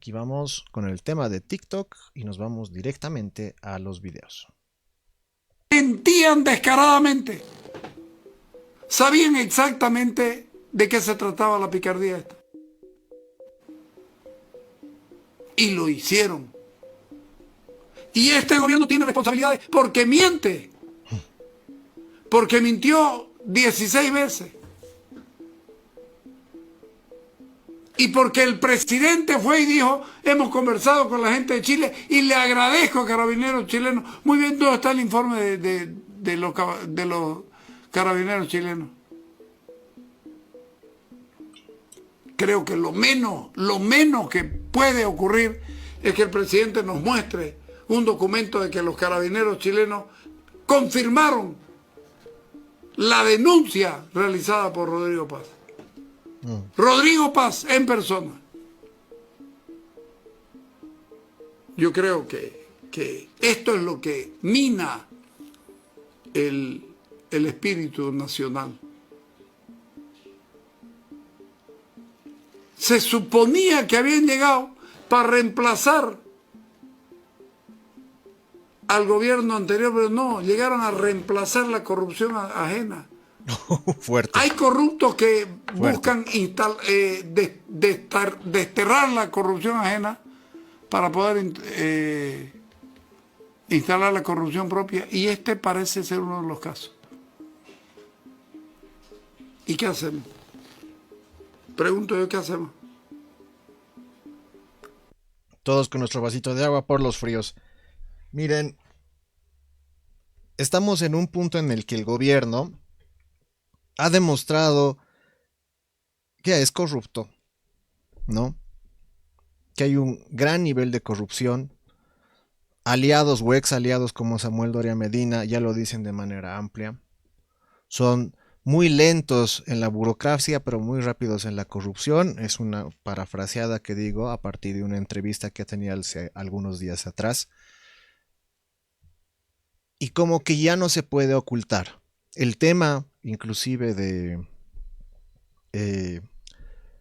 Aquí vamos con el tema de TikTok y nos vamos directamente a los videos. Mentían descaradamente. Sabían exactamente de qué se trataba la picardía esta. Y lo hicieron. Y este gobierno tiene responsabilidades porque miente. Porque mintió 16 veces. Y porque el presidente fue y dijo, hemos conversado con la gente de Chile y le agradezco a carabineros chilenos. Muy bien, ¿dónde está el informe de los carabineros chilenos? Creo que lo menos que puede ocurrir es que el presidente nos muestre un documento de que los carabineros chilenos confirmaron la denuncia realizada por Rodrigo Paz. Rodrigo Paz en persona. Yo creo que esto es lo que mina el espíritu nacional. Se suponía que habían llegado para reemplazar al gobierno anterior, pero no, llegaron a reemplazar la corrupción ajena. Fuerte. Hay corruptos que Fuerte. buscan desterrar la corrupción ajena para poder instalar la corrupción propia, y este parece ser uno de los casos. ¿Y qué hacemos? Pregunto yo, ¿qué hacemos? Todos con nuestro vasito de agua por los fríos. Miren, estamos en un punto en el que el gobierno ha demostrado que es corrupto, ¿no? Que hay un gran nivel de corrupción. Aliados o ex aliados como Samuel Doria Medina ya lo dicen de manera amplia. Son muy lentos en la burocracia, pero muy rápidos en la corrupción. Es una parafraseada que digo a partir de una entrevista que tenía hace algunos días atrás. Y como que ya no se puede ocultar. El tema, inclusive, de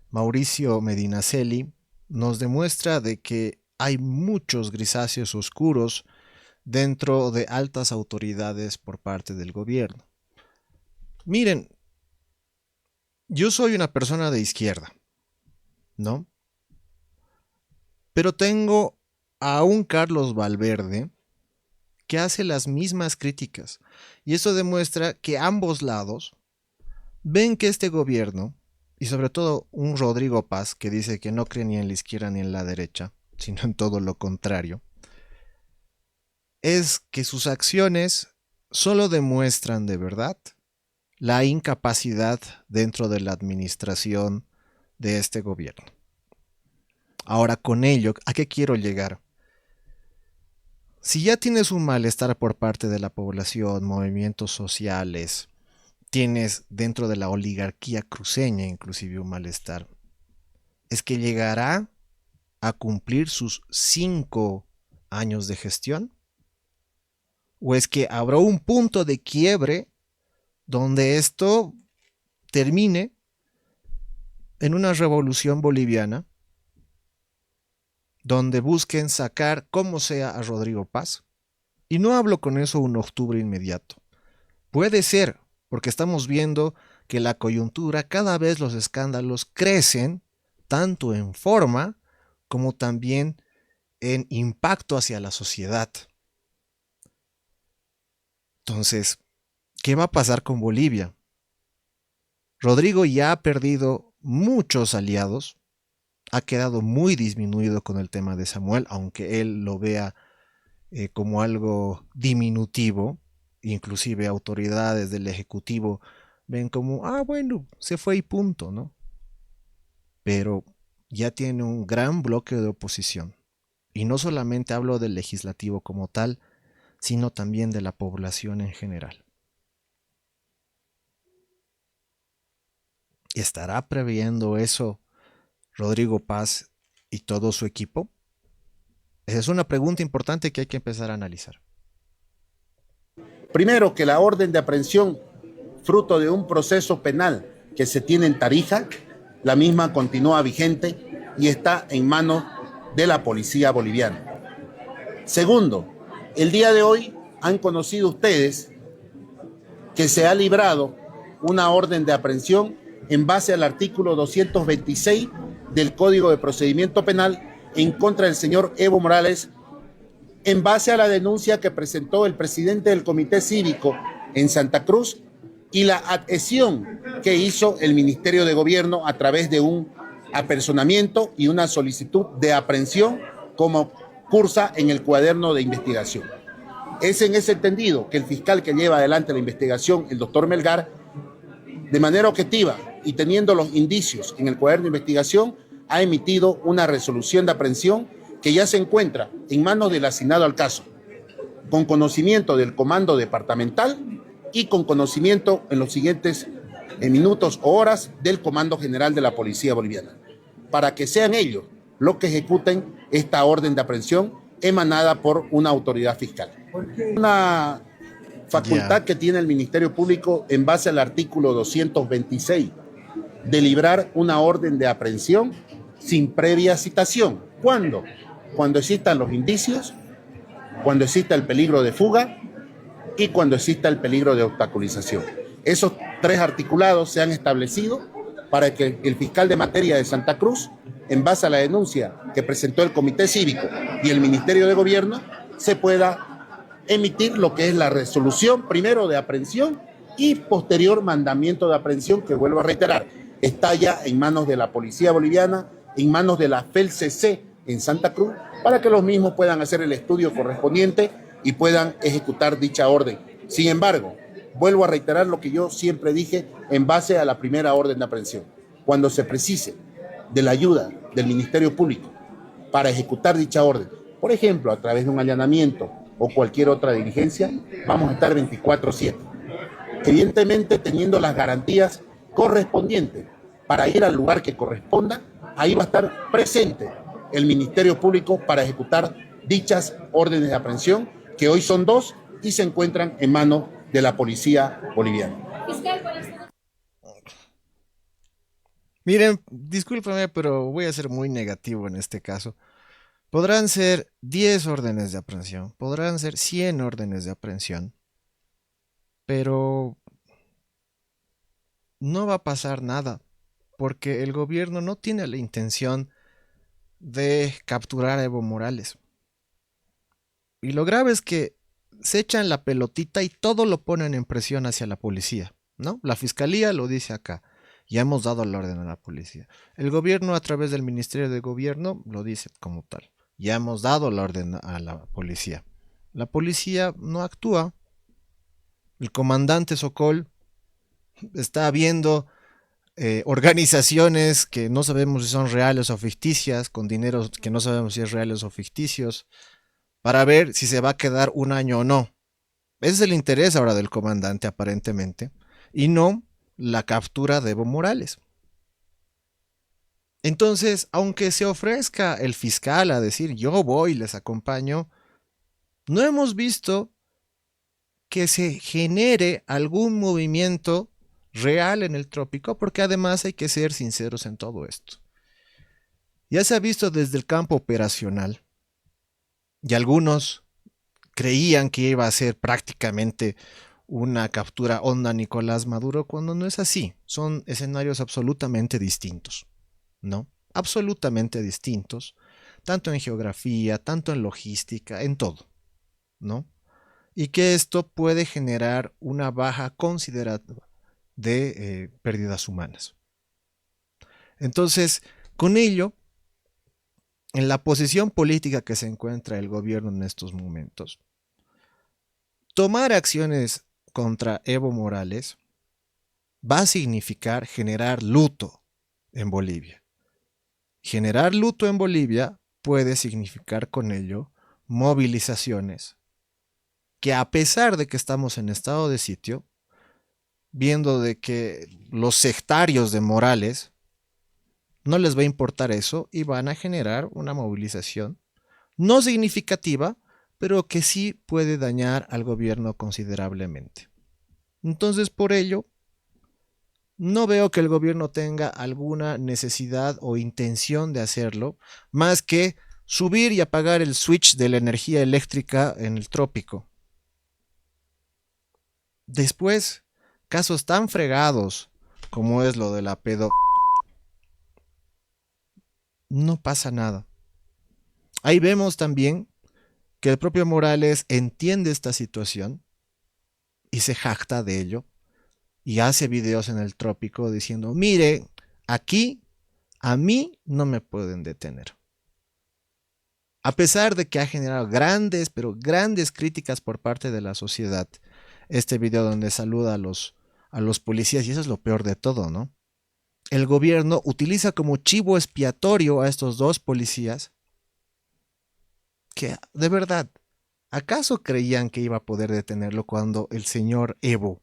Mauricio Medinaceli, nos demuestra de que hay muchos grisáceos oscuros dentro de altas autoridades por parte del gobierno. Miren, yo soy una persona de izquierda, ¿no? Pero tengo a un Carlos Valverde que hace las mismas críticas. Y eso demuestra que ambos lados ven que este gobierno, y sobre todo un Rodrigo Paz, que dice que no cree ni en la izquierda ni en la derecha, sino en todo lo contrario, es que sus acciones solo demuestran de verdad la incapacidad dentro de la administración de este gobierno. Ahora, con ello, ¿a qué quiero llegar? Si ya tienes un malestar por parte de la población, movimientos sociales, tienes dentro de la oligarquía cruceña inclusive un malestar, es que llegará a cumplir sus 5 años de gestión, o es que habrá un punto de quiebre donde esto termine en una revolución boliviana donde busquen sacar como sea a Rodrigo Paz. Y no hablo con eso un octubre inmediato. Puede ser, porque estamos viendo que la coyuntura, cada vez los escándalos crecen, tanto en forma como también en impacto hacia la sociedad. Entonces, ¿qué va a pasar con Bolivia? Rodrigo ya ha perdido muchos aliados, ha quedado muy disminuido con el tema de Samuel, aunque él lo vea como algo diminutivo, inclusive autoridades del Ejecutivo ven como, bueno, se fue y punto, ¿no? Pero ya tiene un gran bloque de oposición. Y no solamente hablo del legislativo como tal, sino también de la población en general. ¿Estará previendo eso Rodrigo Paz y todo su equipo? Esa es una pregunta importante que hay que empezar a analizar. Primero, que la orden de aprehensión, fruto de un proceso penal que se tiene en Tarija, la misma continúa vigente y está en manos de la policía boliviana. Segundo, el día de hoy han conocido ustedes que se ha librado una orden de aprehensión en base al artículo 226 del Código de Procedimiento Penal en contra del señor Evo Morales, en base a la denuncia que presentó el presidente del Comité Cívico en Santa Cruz y la adhesión que hizo el Ministerio de Gobierno a través de un apersonamiento y una solicitud de aprehensión como cursa en el cuaderno de investigación. Es en ese entendido que el fiscal que lleva adelante la investigación, el doctor Melgar, de manera objetiva y teniendo los indicios en el cuaderno de investigación, ha emitido una resolución de aprehensión que ya se encuentra en manos del asignado al caso, con conocimiento del comando departamental y con conocimiento en los siguientes minutos o horas del Comando General de la Policía Boliviana, para que sean ellos los que ejecuten esta orden de aprehensión emanada por una autoridad fiscal. Una facultad que tiene el Ministerio Público en base al artículo 226 de librar una orden de aprehensión sin previa citación. ¿Cuándo? Cuando existan los indicios, cuando exista el peligro de fuga y cuando exista el peligro de obstaculización. Esos tres articulados se han establecido para que el fiscal de materia de Santa Cruz, en base a la denuncia que presentó el Comité Cívico y el Ministerio de Gobierno, se pueda emitir lo que es la resolución primero de aprehensión y posterior mandamiento de aprehensión, que vuelvo a reiterar, está ya en manos de la Policía Boliviana, en manos de la FELCC en Santa Cruz, para que los mismos puedan hacer el estudio correspondiente y puedan ejecutar dicha orden. Sin embargo, vuelvo a reiterar lo que yo siempre dije en base a la primera orden de aprehensión. Cuando se precise de la ayuda del Ministerio Público para ejecutar dicha orden, por ejemplo, a través de un allanamiento o cualquier otra diligencia, vamos a estar 24/7. Evidentemente, teniendo las garantías correspondientes para ir al lugar que corresponda, ahí va a estar presente el Ministerio Público para ejecutar dichas órdenes de aprehensión, que hoy son 2 y se encuentran en manos de la Policía Boliviana. Miren, discúlpame, pero voy a ser muy negativo en este caso. Podrán ser 10 órdenes de aprehensión, podrán ser 100 órdenes de aprehensión, pero no va a pasar nada, porque el gobierno no tiene la intención de capturar a Evo Morales. Y lo grave es que se echan la pelotita y todo lo ponen en presión hacia la policía, ¿no? La fiscalía lo dice acá. Ya hemos dado la orden a la policía. El gobierno, a través del Ministerio de Gobierno, lo dice como tal. Ya hemos dado la orden a la policía. La policía no actúa. El comandante Sokol está viendo organizaciones que no sabemos si son reales o ficticias, con dinero que no sabemos si es reales o ficticios, para ver si se va a quedar un año o no. Ese es el interés ahora del comandante, aparentemente, y no la captura de Evo Morales. Entonces, aunque se ofrezca el fiscal a decir yo voy, les acompaño, no hemos visto que se genere algún movimiento real en el trópico, porque además hay que ser sinceros en todo esto. Ya se ha visto desde el campo operacional, y algunos creían que iba a ser prácticamente una captura onda Nicolás Maduro, cuando no es así. Son escenarios absolutamente distintos, ¿no? Absolutamente distintos, tanto en geografía, tanto en logística, en todo, ¿no? Y que esto puede generar una baja considerable de pérdidas humanas. Entonces, con ello, en la posición política que se encuentra el gobierno en estos momentos, tomar acciones contra Evo Morales va a significar generar luto en Bolivia. Generar luto en Bolivia puede significar con ello movilizaciones que, a pesar de que estamos en estado de sitio, viendo de que los sectarios de Morales no les va a importar eso y van a generar una movilización no significativa, pero que sí puede dañar al gobierno considerablemente. Entonces, por ello, no veo que el gobierno tenga alguna necesidad o intención de hacerlo, más que subir y apagar el switch de la energía eléctrica en el trópico. Después, casos tan fregados como es lo de la pedo, no pasa nada. Ahí vemos también que el propio Morales entiende esta situación y se jacta de ello y hace videos en el trópico diciendo, mire, aquí a mí no me pueden detener. A pesar de que ha generado grandes, pero grandes críticas por parte de la sociedad, este video donde saluda a los policías, y eso es lo peor de todo, ¿no? El gobierno utiliza como chivo expiatorio a estos dos policías que, de verdad, ¿acaso creían que iba a poder detenerlo cuando el señor Evo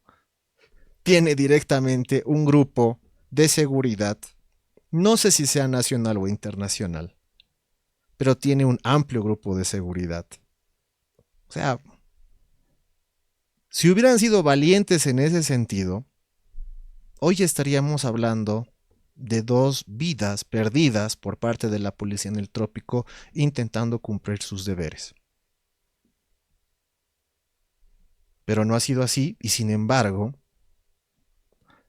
tiene directamente un grupo de seguridad, no sé si sea nacional o internacional, pero tiene un amplio grupo de seguridad? O sea, si hubieran sido valientes en ese sentido, hoy estaríamos hablando de 2 vidas perdidas por parte de la policía en el trópico intentando cumplir sus deberes. Pero no ha sido así y sin embargo,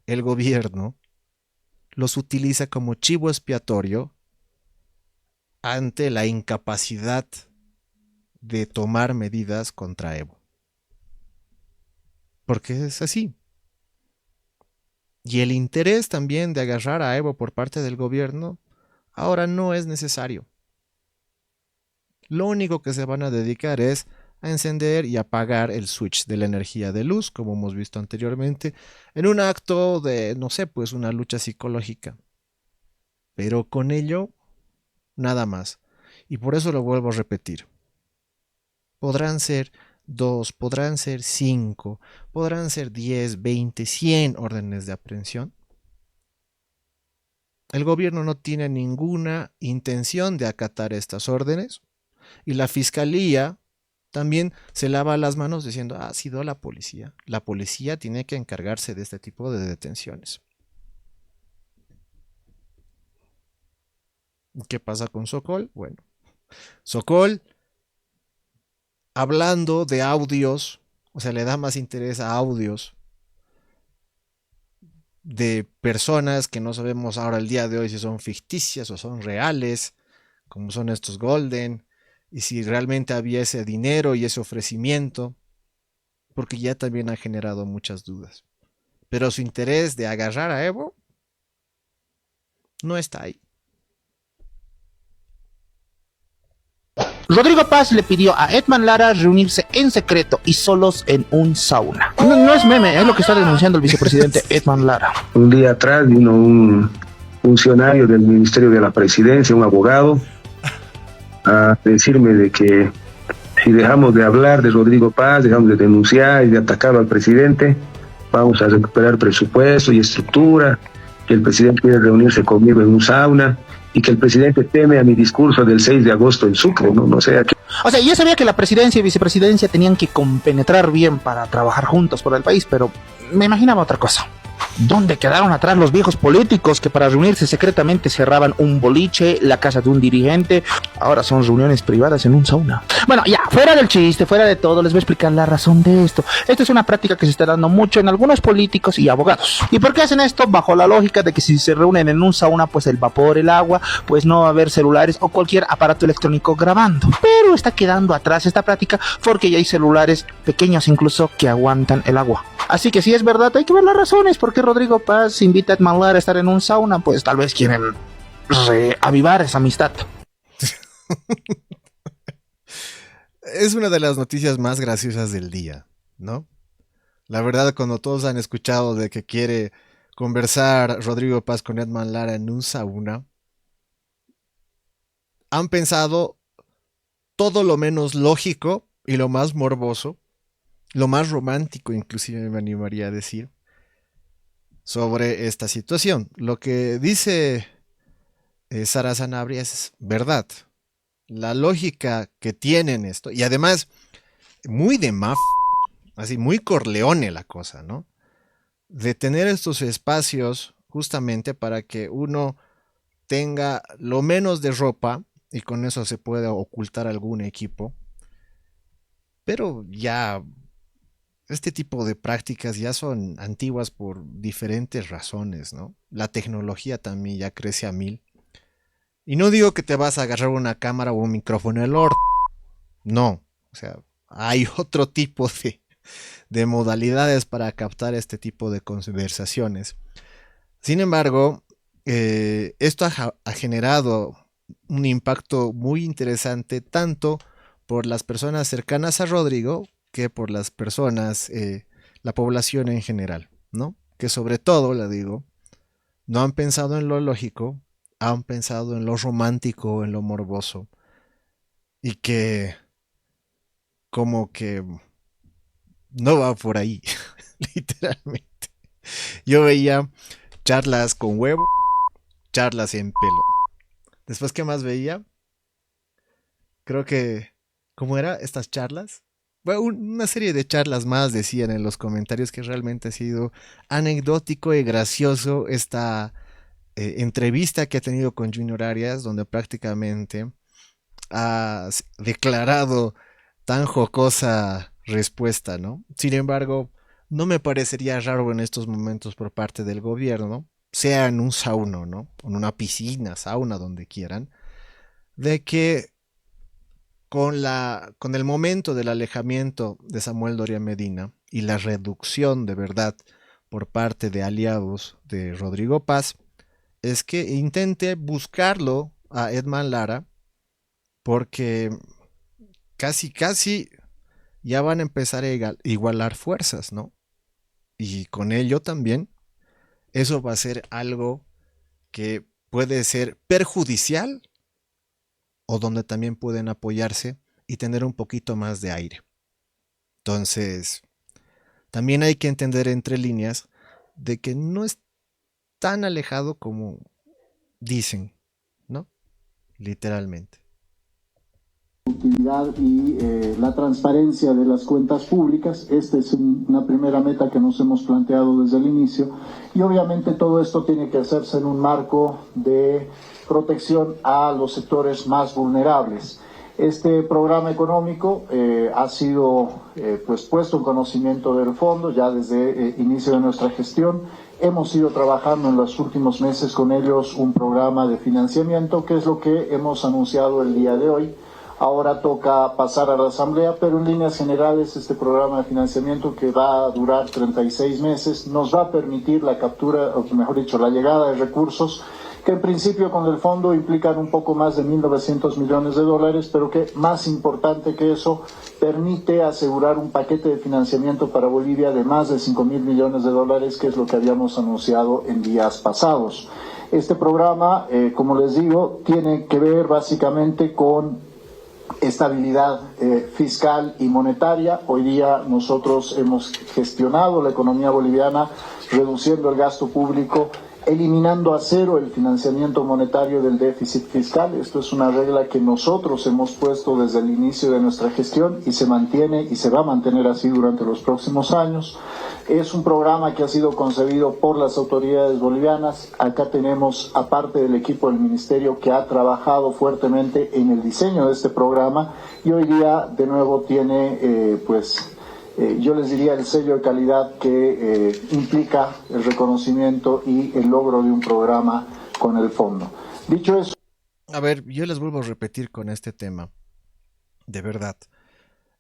el gobierno los utiliza como chivo expiatorio ante la incapacidad de tomar medidas contra Evo. Porque es así. Y el interés también de agarrar a Evo por parte del gobierno ahora no es necesario. Lo único que se van a dedicar es a encender y apagar el switch de la energía de luz, como hemos visto anteriormente, en un acto de, no sé, pues una lucha psicológica. Pero con ello, nada más. Y por eso lo vuelvo a repetir. Podrán ser 2, podrán ser 5, podrán ser 10, 20, 100 órdenes de aprehensión. El gobierno no tiene ninguna intención de acatar estas órdenes y la fiscalía también se lava las manos diciendo, ha sido la policía. La policía tiene que encargarse de este tipo de detenciones. ¿Qué pasa con Sokol? Bueno, Sokol, hablando de audios, o sea, le da más interés a audios de personas que no sabemos ahora el día de hoy si son ficticias o son reales, como son estos Golden, y si realmente había ese dinero y ese ofrecimiento, porque ya también ha generado muchas dudas. Pero su interés de agarrar a Evo no está ahí. Rodrigo Paz le pidió a Edman Lara reunirse en secreto y solos en un sauna. No es meme, es lo que está denunciando el vicepresidente Edman Lara. Un día atrás vino un funcionario del Ministerio de la Presidencia, un abogado, a decirme de que si dejamos de hablar de Rodrigo Paz, dejamos de denunciar y de atacar al presidente, vamos a recuperar presupuesto y estructura, que el presidente quiere reunirse conmigo en un sauna y que el presidente teme a mi discurso del 6 de agosto en Sucre, no sé a qué. O sea, yo sabía que la presidencia y vicepresidencia tenían que compenetrar bien para trabajar juntos por el país, pero me imaginaba otra cosa. ¿Dónde quedaron atrás los viejos políticos que para reunirse secretamente cerraban un boliche, la casa de un dirigente? Ahora son reuniones privadas en un sauna. Bueno, ya, fuera del chiste, fuera de todo, les voy a explicar la razón de esto. Esta es una práctica que se está dando mucho en algunos políticos y abogados. ¿Y por qué hacen esto? Bajo la lógica de que si se reúnen en un sauna, pues el vapor, el agua, pues no va a haber celulares o cualquier aparato electrónico grabando. Pero está quedando atrás esta práctica porque ya hay celulares pequeños incluso que aguantan el agua. Así que si es verdad, hay que ver las razones. ¿Por qué Rodrigo Paz invita a Edman Lara a estar en un sauna? Pues tal vez quieren reavivar esa amistad. Es una de las noticias más graciosas del día, ¿no? La verdad, cuando todos han escuchado de que quiere conversar Rodrigo Paz con Edman Lara en un sauna, han pensado todo lo menos lógico y lo más morboso, lo más romántico inclusive me animaría a decir, sobre esta situación. Lo que dice Sara Sanabria es verdad. La lógica que tienen esto, y además muy de mafia, así muy Corleone la cosa, ¿no? De tener estos espacios justamente para que uno tenga lo menos de ropa y con eso se puede ocultar algún equipo. Pero ya este tipo de prácticas ya son antiguas por diferentes razones, ¿no? La tecnología también ya crece a mil. Y no digo que te vas a agarrar una cámara o un micrófono en el orto. No. O sea, hay otro tipo de modalidades para captar este tipo de conversaciones. Sin embargo, esto ha generado un impacto muy interesante tanto por las personas cercanas a Rodrigo que por las personas, la población en general, ¿no? Que sobre todo, le digo, no han pensado en lo lógico, han pensado en lo romántico, en lo morboso, y que como que no va por ahí, literalmente. Yo veía charlas con huevo, charlas en pelo. Después, ¿qué más veía? Creo que, ¿cómo era estas charlas? Bueno, una serie de charlas más decían en los comentarios que realmente ha sido anecdótico y gracioso esta entrevista que ha tenido con Junior Arias, donde prácticamente ha declarado tan jocosa respuesta, ¿no? Sin embargo, no me parecería raro en estos momentos por parte del gobierno, sea en un sauna, ¿no? En una piscina, sauna, donde quieran, de que con el momento del alejamiento de Samuel Doria Medina y la reducción de verdad por parte de aliados de Rodrigo Paz, es que intente buscarlo a Edman Lara, porque casi ya van a empezar a igualar fuerzas, ¿no? Y con ello también, eso va a ser algo que puede ser perjudicial o donde también pueden apoyarse y tener un poquito más de aire. Entonces, también hay que entender entre líneas de que no es tan alejado como dicen, ¿no? Literalmente. Y la transparencia de las cuentas públicas. Esta es una primera meta que nos hemos planteado desde el inicio y obviamente todo esto tiene que hacerse en un marco de protección a los sectores más vulnerables. Este programa económico ha sido pues puesto en conocimiento del fondo ya desde inicio de nuestra gestión. Hemos ido trabajando en los últimos meses con ellos un programa de financiamiento, que es lo que hemos anunciado el día de hoy. Ahora toca pasar a la Asamblea, pero en líneas generales este programa de financiamiento, que va a durar 36 meses, nos va a permitir la captura, o mejor dicho, la llegada de recursos que en principio con el fondo implican un poco más de 1.900 millones de dólares, pero que más importante que eso, permite asegurar un paquete de financiamiento para Bolivia de más de 5.000 millones de dólares, que es lo que habíamos anunciado en días pasados. Este programa, como les digo, tiene que ver básicamente con estabilidad fiscal y monetaria. Hoy día nosotros hemos gestionado la economía boliviana reduciendo el gasto público, eliminando a cero el financiamiento monetario del déficit fiscal. Esto es una regla que nosotros hemos puesto desde el inicio de nuestra gestión y se mantiene y se va a mantener así durante los próximos años. Es un programa que ha sido concebido por las autoridades bolivianas. Acá tenemos, aparte del equipo del ministerio, que ha trabajado fuertemente en el diseño de este programa y hoy día de nuevo tiene yo les diría el sello de calidad que implica el reconocimiento y el logro de un programa con el fondo. Dicho eso... A ver, yo les vuelvo a repetir con este tema. De verdad.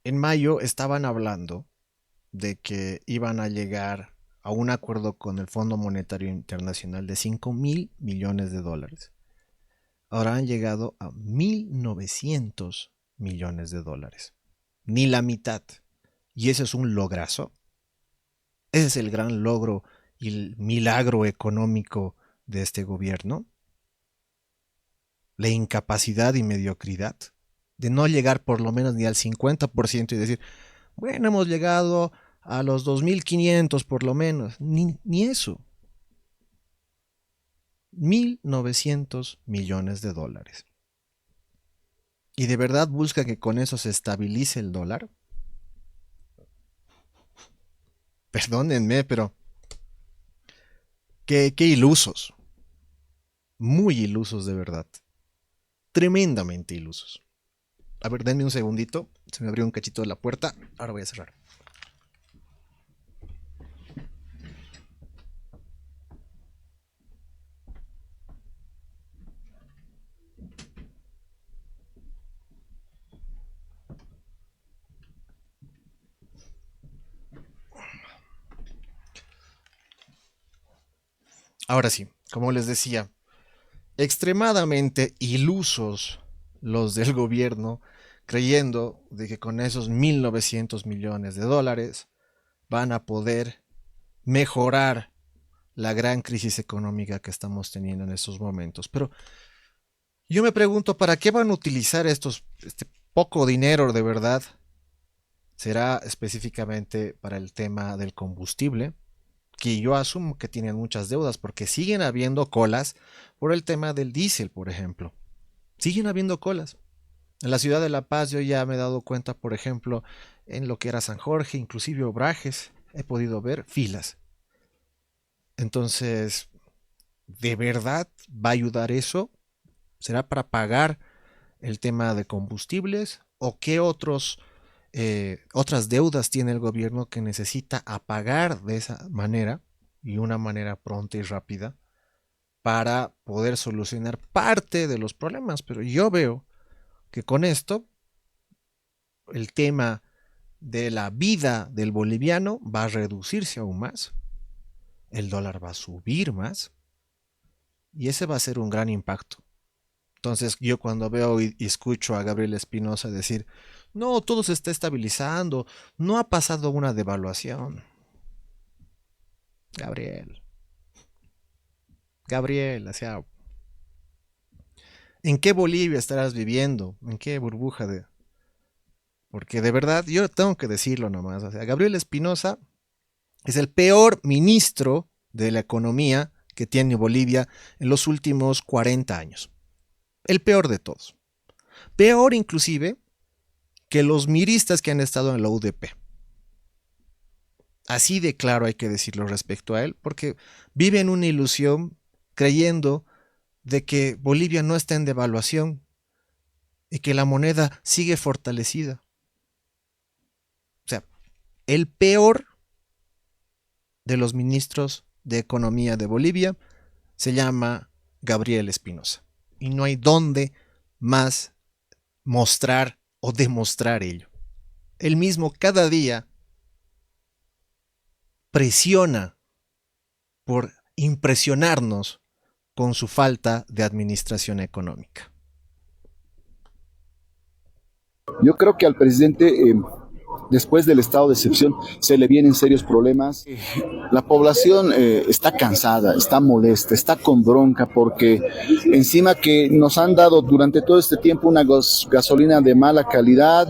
En mayo estaban hablando de que iban a llegar a un acuerdo con el Fondo Monetario Internacional de 5.000 millones de dólares. Ahora han llegado a 1.900 millones de dólares. Ni la mitad. Y ese es un lograzo. Ese es el gran logro y el milagro económico de este gobierno. La incapacidad y mediocridad de no llegar por lo menos ni al 50% y decir, bueno, hemos llegado a los 2.500 por lo menos. Ni eso. 1.900 millones de dólares. ¿Y de verdad busca que con eso se estabilice el dólar? Perdónenme, pero qué ilusos. Muy ilusos de verdad. tremendamente ilusos. A ver, denme un segundito. Se me abrió un cachito de la puerta. Ahora voy a cerrar. Ahora sí, como les decía, extremadamente ilusos los del gobierno, creyendo de que con esos 1.900 millones de dólares van a poder mejorar la gran crisis económica que estamos teniendo en estos momentos. Pero yo me pregunto, ¿para qué van a utilizar este poco dinero de verdad? ¿Será específicamente para el tema del combustible? Que yo asumo que tienen muchas deudas porque siguen habiendo colas por el tema del diésel, por ejemplo. Siguen habiendo colas. En la ciudad de La Paz yo ya me he dado cuenta, por ejemplo, en lo que era San Jorge, inclusive Obrajes, he podido ver filas. Entonces, ¿de verdad va a ayudar eso? ¿Será para pagar el tema de combustibles? ¿O qué otras deudas tiene el gobierno que necesita apagar de esa manera y una manera pronta y rápida para poder solucionar parte de los problemas? Pero yo veo que con esto el tema de la vida del boliviano va a reducirse aún más, el dólar va a subir más y ese va a ser un gran impacto. Entonces yo cuando veo y escucho a Gabriel Espinosa decir, no, todo se está estabilizando, no ha pasado una devaluación. Gabriel, o sea, ¿en qué Bolivia estarás viviendo? ¿En qué burbuja de...? Porque de verdad, yo tengo que decirlo nomás, o sea, Gabriel Espinosa es el peor ministro de la economía que tiene Bolivia en los últimos 40 años. El peor de todos. Peor inclusive que los miristas que han estado en la UDP. Así de claro hay que decirlo respecto a él, porque vive en una ilusión creyendo de que Bolivia no está en devaluación y que la moneda sigue fortalecida. O sea, el peor de los ministros de Economía de Bolivia se llama Gabriel Espinosa. Y no hay dónde más mostrar o demostrar ello. Él mismo cada día presiona por impresionarnos con su falta de administración económica. Yo creo que al presidente, después del estado de excepción, se le vienen serios problemas. La población está cansada, está molesta, está con bronca porque encima que nos han dado durante todo este tiempo una gasolina de mala calidad,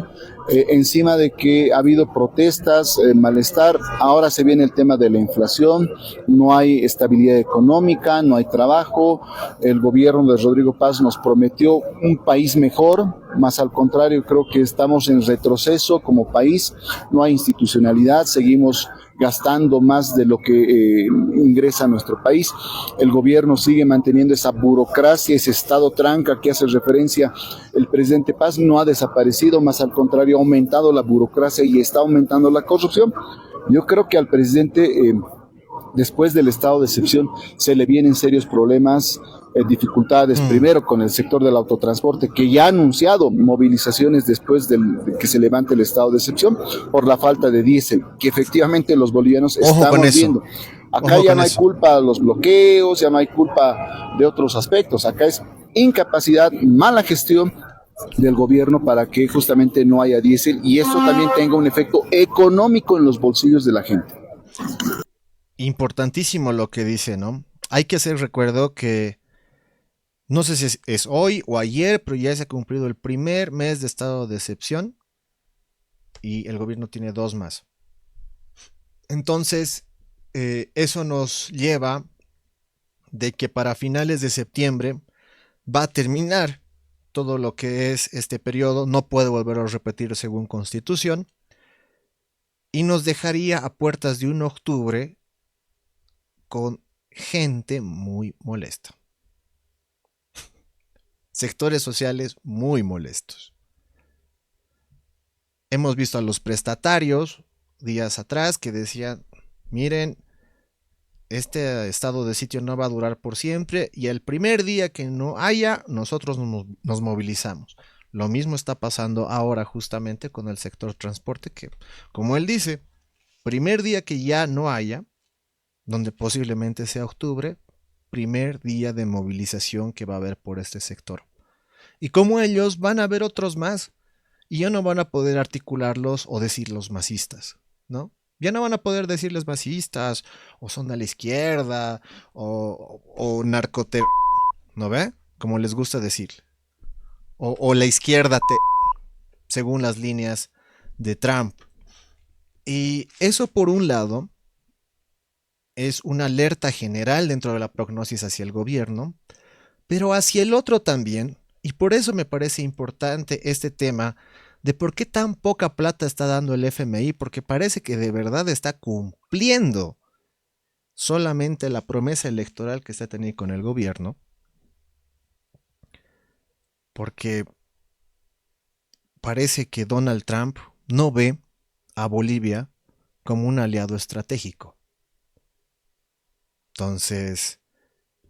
encima de que ha habido protestas, malestar, ahora se viene el tema de la inflación, no hay estabilidad económica, no hay trabajo, el gobierno de Rodrigo Paz nos prometió un país mejor, más al contrario creo que estamos en retroceso como país, no hay institucionalidad, seguimos gastando más de lo que ingresa a nuestro país. El gobierno sigue manteniendo esa burocracia, ese estado tranca que hace referencia el presidente Paz, no ha desaparecido, más al contrario ha aumentado la burocracia y está aumentando la corrupción. Yo creo que al presidente, después del estado de excepción, se le vienen serios problemas, dificultades, primero con el sector del autotransporte, que ya ha anunciado movilizaciones después de que se levante el estado de excepción por la falta de diésel, que efectivamente los bolivianos estamos viendo. Acá ya no hay culpa de los bloqueos, ya no hay culpa de otros aspectos, acá es incapacidad, mala gestión del gobierno para que justamente no haya diésel y esto también tenga un efecto económico en los bolsillos de la gente. Importantísimo lo que dice, ¿no? Hay que hacer recuerdo que no sé si es hoy o ayer, pero ya se ha cumplido el primer mes de estado de excepción y el gobierno tiene 2 más. Entonces, eso nos lleva de que para finales de septiembre va a terminar todo lo que es este periodo, no puede volver a repetir según Constitución, y nos dejaría a puertas de un octubre con gente muy molesta. sectores sociales muy molestos. Hemos visto a los prestatarios días atrás que decían, miren, este estado de sitio no va a durar por siempre y el primer día que no haya, nosotros nos movilizamos. Lo mismo está pasando ahora justamente con el sector transporte que, como él dice, primer día que ya no haya, donde posiblemente sea octubre, primer día de movilización que va a haber por este sector. Y como ellos van a haber otros más y ya no van a poder articularlos o decirlos masistas, ¿no? Ya no van a poder decirles masistas, o son de la izquierda, o ¿no ve? Como les gusta decir. O la izquierda, según las líneas de Trump. Y eso, por un lado, es una alerta general dentro de la prognosis hacia el gobierno, pero hacia el otro también, y por eso me parece importante este tema de por qué tan poca plata está dando el FMI, porque parece que de verdad está cumpliendo solamente la promesa electoral que está teniendo con el gobierno, porque parece que Donald Trump no ve a Bolivia como un aliado estratégico. Entonces,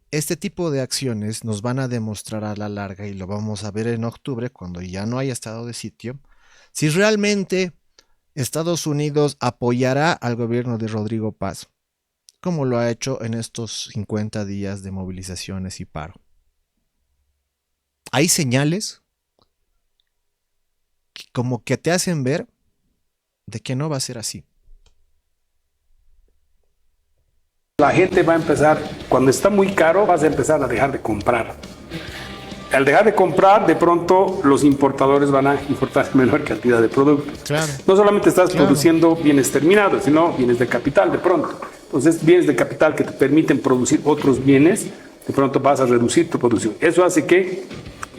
este tipo de acciones nos van a demostrar a la larga, y lo vamos a ver en octubre cuando ya no haya estado de sitio, si realmente Estados Unidos apoyará al gobierno de Rodrigo Paz, como lo ha hecho en estos 50 días de movilizaciones y paro. Hay señales como que te hacen ver de que no va a ser así. La gente va a empezar, cuando está muy caro, vas a empezar a dejar de comprar. Al dejar de comprar, de pronto los importadores van a importar menor cantidad de productos. Claro. No solamente estás produciendo bienes terminados, sino bienes de capital de pronto. Entonces, bienes de capital que te permiten producir otros bienes, de pronto vas a reducir tu producción. Eso hace que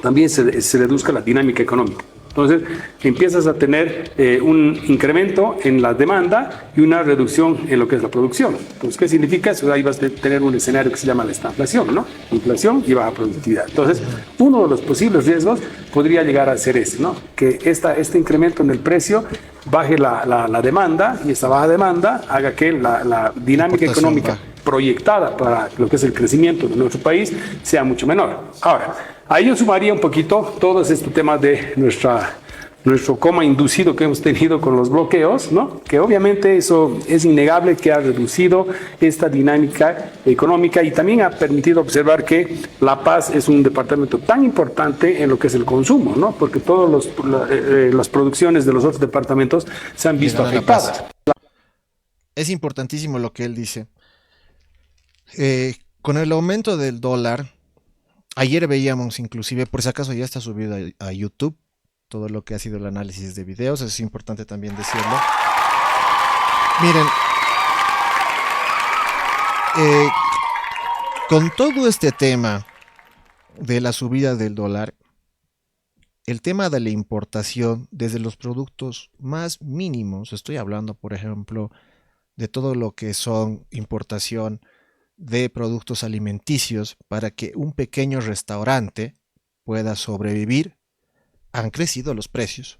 también se reduzca la dinámica económica. Entonces, empiezas a tener un incremento en la demanda y una reducción en lo que es la producción. Entonces, ¿qué significa eso? Ahí vas a tener un escenario que se llama la estanflación, ¿no? Inflación y baja productividad. Entonces, uno de los posibles riesgos podría llegar a ser ese, ¿no? Que este incremento en el precio baje la demanda, y esta baja demanda haga que la dinámica económica proyectada para lo que es el crecimiento de nuestro país sea mucho menor. Ahora, a ello sumaría un poquito todo este tema de nuestro coma inducido que hemos tenido con los bloqueos, ¿no? Que obviamente eso es innegable que ha reducido esta dinámica económica y también ha permitido observar que La Paz es un departamento tan importante en lo que es el consumo, ¿no? Porque todas las producciones de los otros departamentos se han visto afectadas. Es importantísimo lo que él dice. Con el aumento del dólar, ayer veíamos inclusive, por si acaso ya está subido a YouTube, todo lo que ha sido el análisis de videos, es importante también decirlo. Miren, con todo este tema de la subida del dólar, el tema de la importación desde los productos más mínimos, estoy hablando por ejemplo de todo lo que son importación de productos alimenticios para que un pequeño restaurante pueda sobrevivir, han crecido los precios.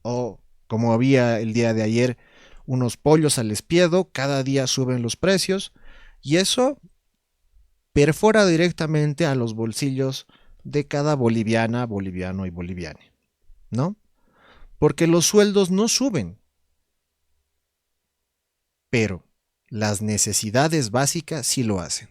O como había el día de ayer, unos pollos al espiedo, cada día suben los precios y eso perfora directamente a los bolsillos de cada boliviana, boliviano y boliviane, ¿no? Porque los sueldos no suben, pero las necesidades básicas sí lo hacen.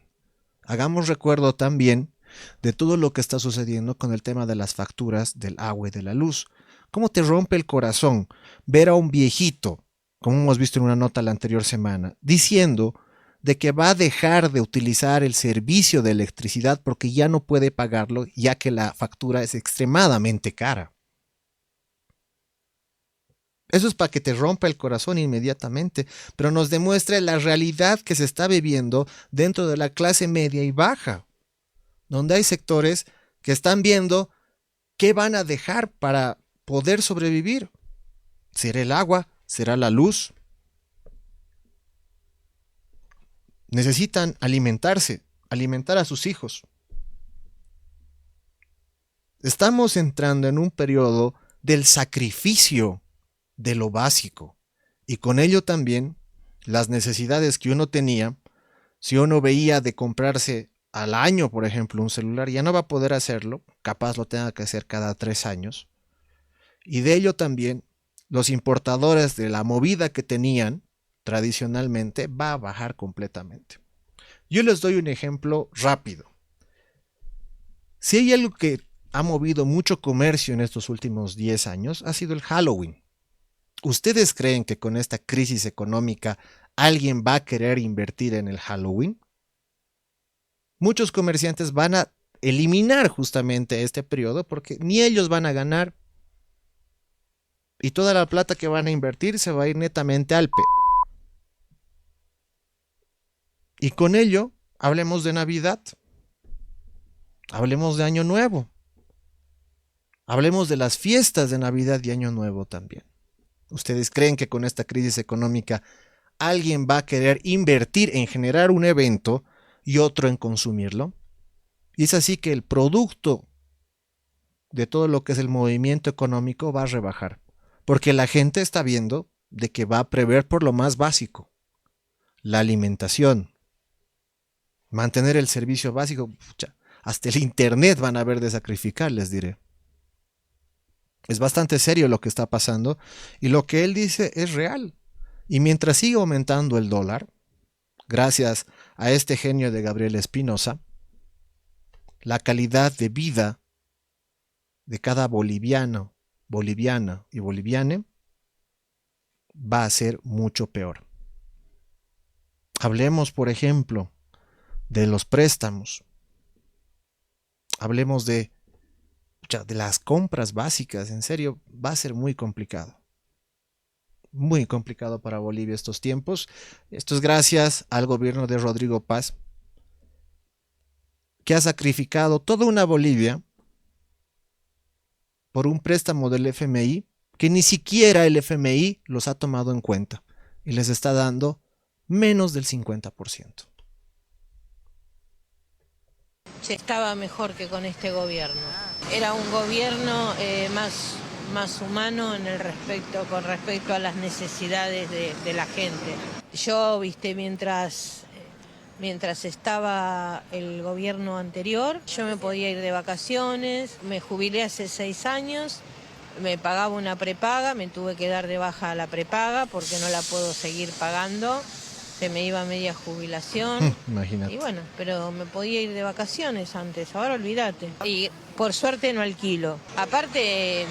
Hagamos recuerdo también de todo lo que está sucediendo con el tema de las facturas del agua y de la luz. ¿Cómo te rompe el corazón ver a un viejito, como hemos visto en una nota la anterior semana, diciendo de que va a dejar de utilizar el servicio de electricidad porque ya no puede pagarlo, ya que la factura es extremadamente cara? Eso es para que te rompa el corazón inmediatamente, pero nos demuestra la realidad que se está viviendo dentro de la clase media y baja, donde hay sectores que están viendo qué van a dejar para poder sobrevivir. ¿Será el agua? ¿Será la luz? Necesitan alimentarse, alimentar a sus hijos. Estamos entrando en un periodo del sacrificio de lo básico y con ello también las necesidades que uno tenía. Si uno veía de comprarse al año, por ejemplo, un celular, ya no va a poder hacerlo, capaz lo tenga que hacer cada 3 años. Y de ello también los importadores de la movida que tenían tradicionalmente va a bajar completamente. Yo les doy un ejemplo rápido. Si hay algo que ha movido mucho comercio en estos últimos 10 años, ha sido el Halloween. ¿Ustedes creen que con esta crisis económica alguien va a querer invertir en el Halloween? Muchos comerciantes van a eliminar justamente este periodo porque ni ellos van a ganar y toda la plata que van a invertir se va a ir netamente al Y con ello, hablemos de Navidad, hablemos de Año Nuevo, hablemos de las fiestas de Navidad y Año Nuevo también. ¿Ustedes creen que con esta crisis económica alguien va a querer invertir en generar un evento y otro en consumirlo? Y es así que el producto de todo lo que es el movimiento económico va a rebajar, porque la gente está viendo de que va a prever por lo más básico, la alimentación, mantener el servicio básico, hasta el internet van a haber de sacrificar, les diré. Es bastante serio lo que está pasando y lo que él dice es real. Y mientras sigue aumentando el dólar, gracias a este genio de Gabriel Espinosa, la calidad de vida de cada boliviano, boliviana y boliviane va a ser mucho peor. Hablemos, por ejemplo, de los préstamos. Hablemos de las compras básicas. En serio, va a ser muy complicado. Muy complicado para Bolivia estos tiempos. Esto es gracias al gobierno de Rodrigo Paz, que ha sacrificado toda una Bolivia por un préstamo del FMI que ni siquiera el FMI los ha tomado en cuenta y les está dando menos del 50%. Estaba mejor que con este gobierno. Era un gobierno más humano con respecto a las necesidades de la gente. Yo, mientras estaba el gobierno anterior, yo me podía ir de vacaciones, me jubilé hace 6 años, me pagaba una prepaga, me tuve que dar de baja a la prepaga porque no la puedo seguir pagando. Se me iba a media jubilación. Imagínate. Y bueno, pero me podía ir de vacaciones antes, ahora olvídate. Y por suerte no alquilo. Aparte,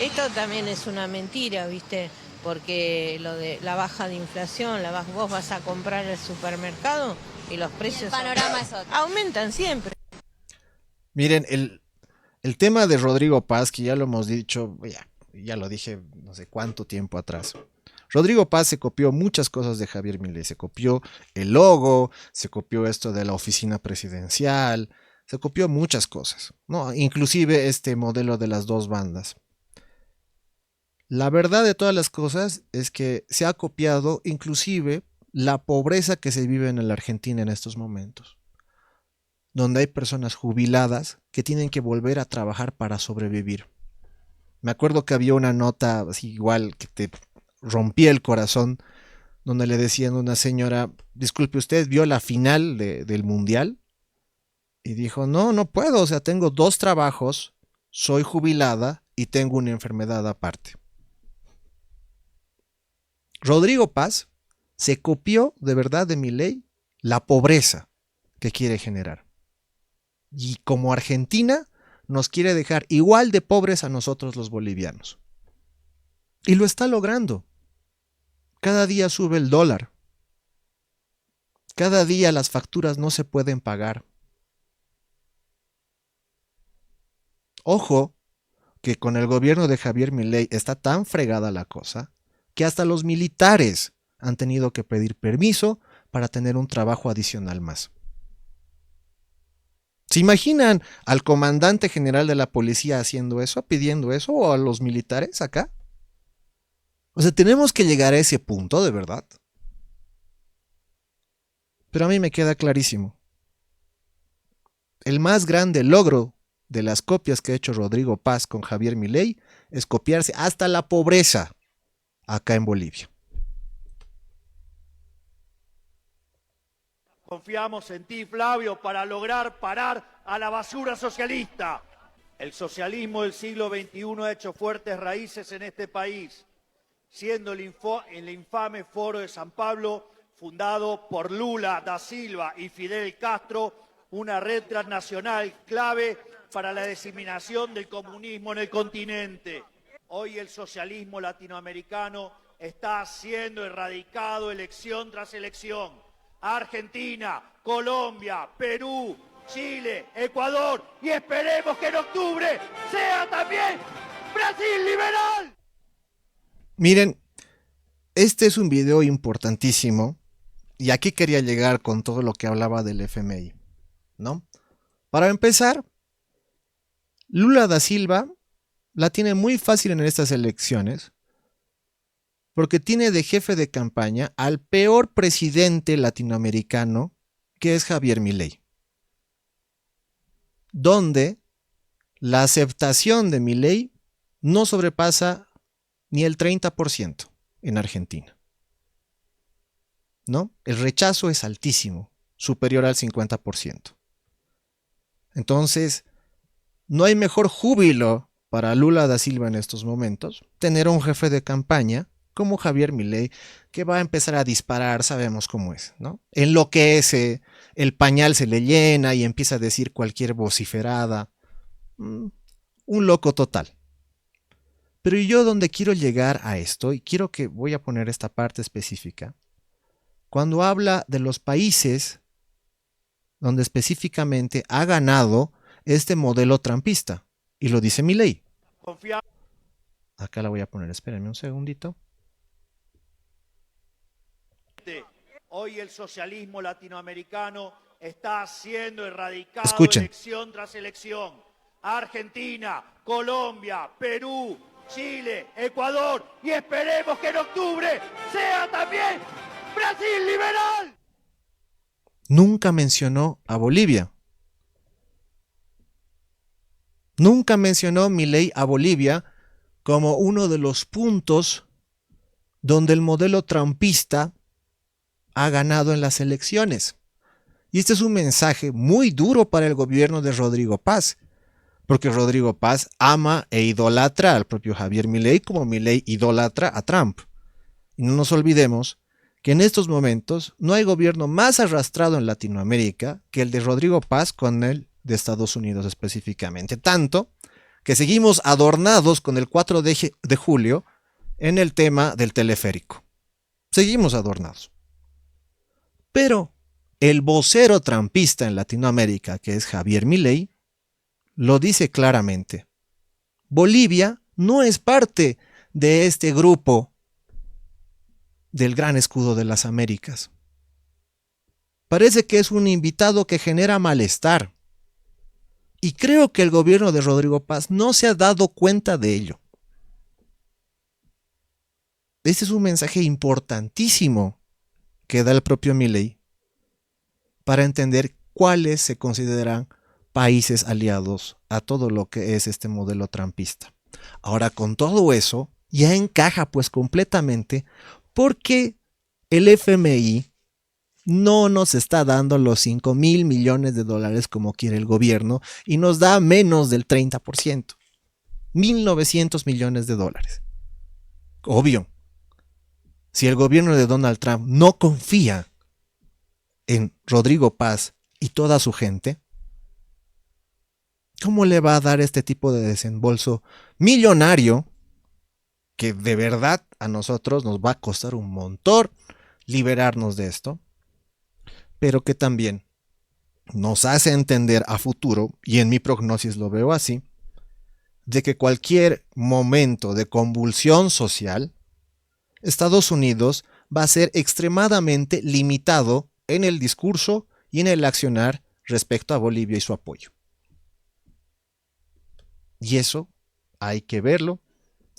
esto también es una mentira, ¿viste? Porque lo de la baja de inflación, vos vas a comprar al supermercado y los precios panorama es otro. Aumentan siempre. Miren, el tema de Rodrigo Paz, que ya lo hemos dicho, ya lo dije no sé cuánto tiempo atrás. Rodrigo Paz se copió muchas cosas de Javier Milei, se copió el logo, se copió esto de la oficina presidencial, se copió muchas cosas, ¿no? Inclusive este modelo de las 2 bandas. La verdad de todas las cosas es que se ha copiado inclusive la pobreza que se vive en la Argentina en estos momentos, donde hay personas jubiladas que tienen que volver a trabajar para sobrevivir. Me acuerdo que había una nota así igual que te rompía el corazón, donde le decían a una señora, disculpe, ¿usted vio la final del mundial? Y dijo, no puedo, o sea, tengo 2 trabajos, soy jubilada y tengo una enfermedad aparte. Rodrigo Paz se copió de verdad de Milei la pobreza que quiere generar. Y como Argentina nos quiere dejar igual de pobres a nosotros los bolivianos. Y lo está logrando. Cada día sube el dólar. Cada día las facturas no se pueden pagar. Ojo, que con el gobierno de Javier Milei está tan fregada la cosa que hasta los militares han tenido que pedir permiso para tener un trabajo adicional más. ¿Se imaginan al comandante general de la policía haciendo eso, pidiendo eso, o a los militares acá? O sea, tenemos que llegar a ese punto, de verdad. Pero a mí me queda clarísimo. El más grande logro de las copias que ha hecho Rodrigo Paz con Javier Milei es copiarse hasta la pobreza acá en Bolivia. Confiamos en ti, Flavio, para lograr parar a la basura socialista. El socialismo del siglo XXI ha hecho fuertes raíces en este país, siendo el infame Foro de San Pablo, fundado por Lula da Silva y Fidel Castro, una red transnacional clave para la diseminación del comunismo en el continente. Hoy el socialismo latinoamericano está siendo erradicado elección tras elección. Argentina, Colombia, Perú, Chile, Ecuador y esperemos que en octubre sea también Brasil liberal. Miren, este es un video importantísimo y aquí quería llegar con todo lo que hablaba del FMI, ¿no? Para empezar, Lula da Silva la tiene muy fácil en estas elecciones porque tiene de jefe de campaña al peor presidente latinoamericano, que es Javier Milei, donde la aceptación de Milei no sobrepasa ni el 30% en Argentina, ¿no? El rechazo es altísimo, superior al 50%. Entonces, no hay mejor júbilo para Lula da Silva en estos momentos tener un jefe de campaña como Javier Milei, que va a empezar a disparar, sabemos cómo es, ¿no? Enloquece, el pañal se le llena y empieza a decir cualquier vociferada. Un loco total. Pero yo donde quiero llegar a esto, y voy a poner esta parte específica, cuando habla de los países donde específicamente ha ganado este modelo trumpista, y lo dice Milei. Acá la voy a poner, espérenme un segundito. Hoy el socialismo latinoamericano está siendo erradicado Escuchen. elección tras elección. Argentina, Colombia, Perú, Chile, Ecuador y esperemos que en octubre sea también Brasil liberal. Nunca mencionó a Bolivia. Nunca mencionó Milei a Bolivia como uno de los puntos donde el modelo trumpista ha ganado en las elecciones. Y este es un mensaje muy duro para el gobierno de Rodrigo Paz, porque Rodrigo Paz ama e idolatra al propio Javier Milei como Milei idolatra a Trump. Y no nos olvidemos que en estos momentos no hay gobierno más arrastrado en Latinoamérica que el de Rodrigo Paz con el de Estados Unidos específicamente. Tanto que seguimos adornados con el 4 de julio en el tema del teleférico. Seguimos adornados. Pero el vocero trumpista en Latinoamérica, que es Javier Milei, lo dice claramente. Bolivia no es parte de este grupo del gran escudo de las Américas. Parece que es un invitado que genera malestar. Y creo que el gobierno de Rodrigo Paz no se ha dado cuenta de ello. Este es un mensaje importantísimo que da el propio Milei para entender cuáles se consideran países aliados a todo lo que es este modelo trumpista. Ahora, con todo eso, ya encaja pues completamente porque el FMI no nos está dando los 5,000 millones de dólares como quiere el gobierno y nos da menos del 30%. 1.900 millones de dólares. Obvio, si el gobierno de Donald Trump no confía en Rodrigo Paz y toda su gente, ¿cómo le va a dar este tipo de desembolso millonario que de verdad a nosotros nos va a costar un montón liberarnos de esto, pero que también nos hace entender a futuro, y en mi prognosis lo veo así, de que cualquier momento de convulsión social, Estados Unidos va a ser extremadamente limitado en el discurso y en el accionar respecto a Bolivia y su apoyo. Y eso hay que verlo